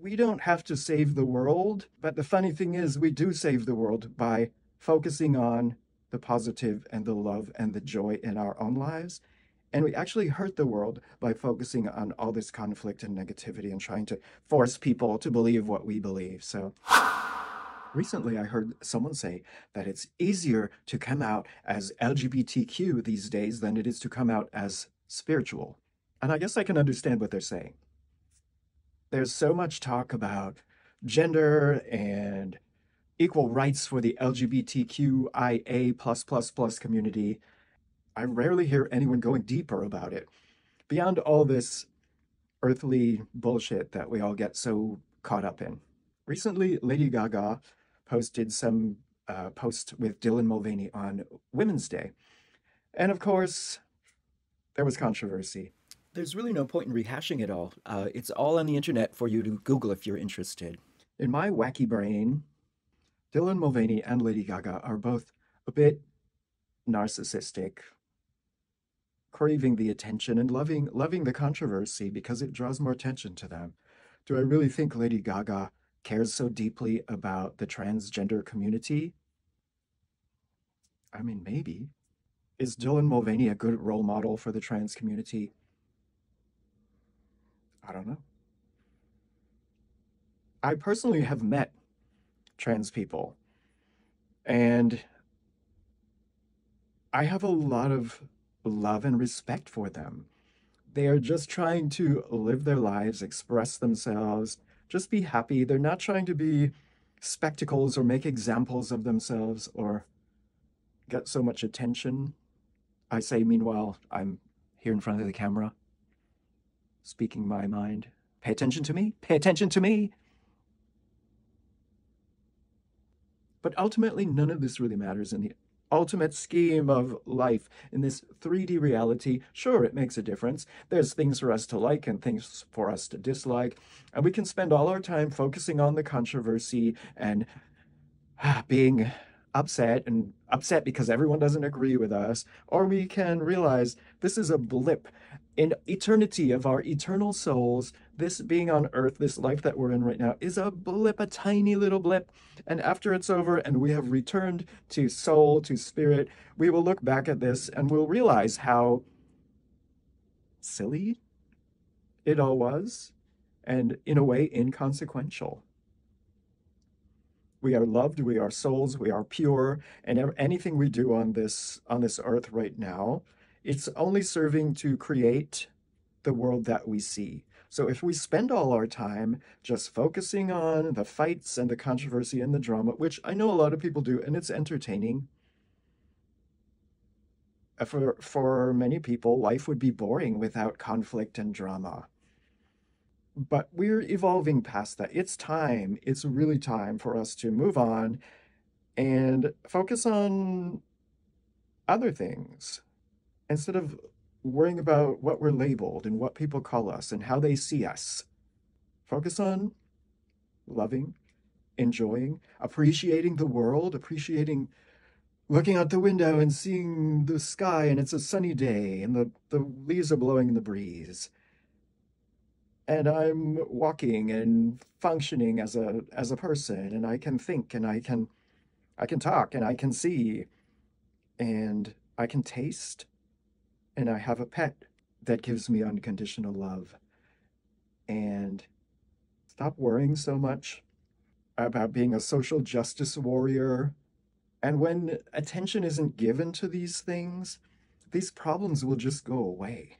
we don't have to save the world, but the funny thing is we do save the world by focusing on the positive and the love and the joy in our own lives. And we actually hurt the world by focusing on all this conflict and negativity and trying to force people to believe what we believe. So recently, I heard someone say that it's easier to come out as LGBTQ these days than it is to come out as spiritual. And I guess I can understand what they're saying. There's so much talk about gender and equal rights for the LGBTQIA plus community. I rarely hear anyone going deeper about it. Beyond all this earthly bullshit that we all get so caught up in. Recently, Lady Gaga posted some post with Dylan Mulvaney on Women's Day. And of course, there was controversy. There's really no point in rehashing it all. It's all on the internet for you to Google if you're interested. In my wacky brain, Dylan Mulvaney and Lady Gaga are both a bit narcissistic, craving the attention and loving the controversy because it draws more attention to them. Do I really think Lady Gaga cares so deeply about the transgender community? I mean, maybe. Is Dylan Mulvaney a good role model for the trans community? I don't know. I personally have met trans people, and I have a lot of love and respect for them. They are just trying to live their lives, express themselves, just be happy. They're not trying to be spectacles or make examples of themselves or get so much attention. I say, meanwhile, I'm here in front of the camera, speaking my mind. Pay attention to me. Pay attention to me. But ultimately, none of this really matters in the ultimate scheme of life. In this 3D reality, sure, it makes a difference. There's things for us to like and things for us to dislike. And we can spend all our time focusing on the controversy and being upset because everyone doesn't agree with us. Or we can realize this is a blip in eternity of our eternal souls. This being on earth, this life that we're in right now, is a blip, a tiny little blip. And after it's over and we have returned to soul, to spirit, we will look back at this and we'll realize how silly it all was and, in a way, inconsequential. We are loved, we are souls, we are pure, and anything we do on this earth right now, it's only serving to create the world that we see. So if we spend all our time just focusing on the fights and the controversy and the drama, which I know a lot of people do, and it's entertaining, for many people, life would be boring without conflict and drama. But we're evolving past that. It's time, it's really time for us to move on and focus on other things instead of worrying about what we're labeled and what people call us and how they see us. Focus on loving, enjoying, appreciating the world, appreciating looking out the window and seeing the sky and it's a sunny day and the leaves are blowing in the breeze. And I'm walking and functioning as a person, and I can think and I can talk and I can see and I can taste, and I have a pet that gives me unconditional love. And stop worrying so much about being a social justice warrior. And when attention isn't given to these things, these problems will just go away.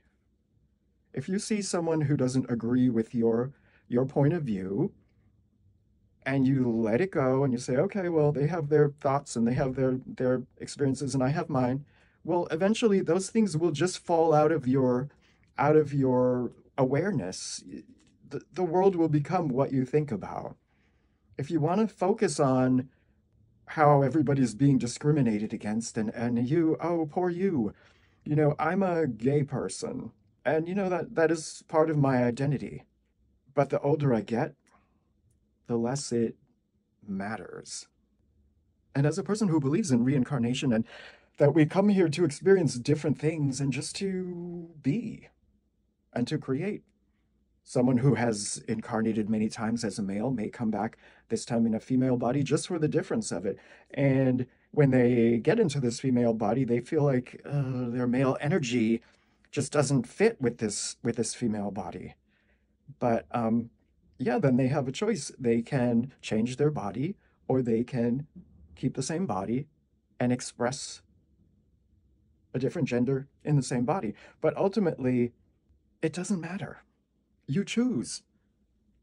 If you see someone who doesn't agree with your point of view and you let it go and you say, okay, well, they have their thoughts and they have their experiences and I have mine, well, eventually those things will just fall out of your awareness. The world will become what you think about. If you want to focus on how everybody's being discriminated against and you, oh, poor you, I'm a gay person. And that is part of my identity. But the older I get, the less it matters. And as a person who believes in reincarnation and that we come here to experience different things and just to be and to create Someone who has incarnated many times as a male may come back this time in a female body just for the difference of it. And when they get into this female body, they feel like their male energy just doesn't fit with this female body. But yeah, then they have a choice. They can change their body, or they can keep the same body and express a different gender in the same body. But ultimately, it doesn't matter. You choose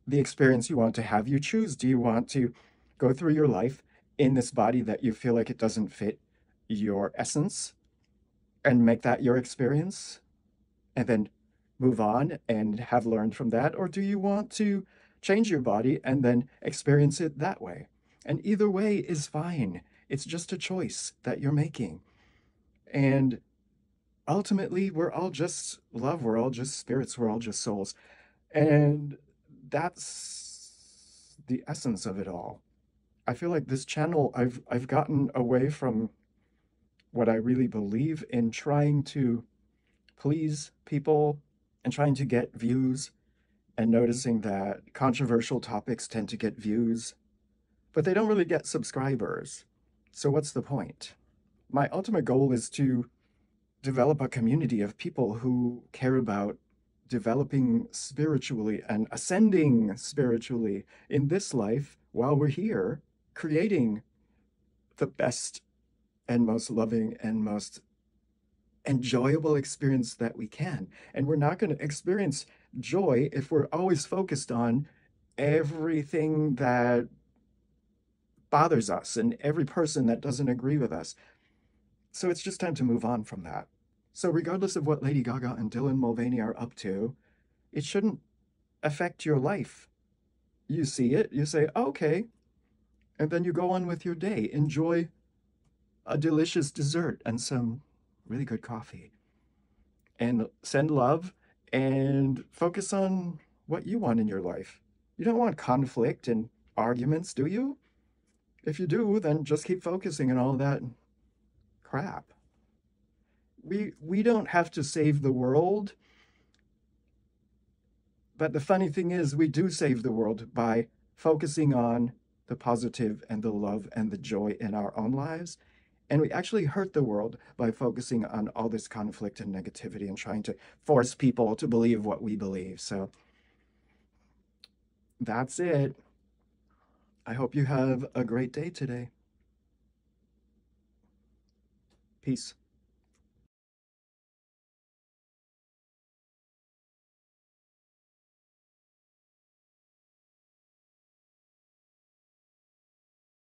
the experience you want to have. You choose, do you want to go through your life in this body that you feel like it doesn't fit your essence and make that your experience and then move on and have learned from that? Or do you want to change your body and then experience it that way? And either way is fine. It's just a choice that you're making. And ultimately, we're all just love. We're all just spirits. We're all just souls. And that's the essence of it all. I feel like this channel, I've gotten away from what I really believe in trying to please people and trying to get views and noticing that controversial topics tend to get views, but they don't really get subscribers. So what's the point? My ultimate goal is to develop a community of people who care about developing spiritually and ascending spiritually in this life while we're here, creating the best and most loving and most enjoyable experience that we can. And we're not going to experience joy if we're always focused on everything that bothers us and every person that doesn't agree with us. So it's just time to move on from that. So, regardless of what Lady Gaga and Dylan Mulvaney are up to, it shouldn't affect your life. You see it, you say, okay, and then you go on with your day. Enjoy a delicious dessert and some really good coffee. And send love and focus on what you want in your life. You don't want conflict and arguments, do you? If you do, then just keep focusing on all that crap. We don't have to save the world, but the funny thing is we do save the world by focusing on the positive and the love and the joy in our own lives. And we actually hurt the world by focusing on all this conflict and negativity and trying to force people to believe what we believe. So that's it. I hope you have a great day today. Peace.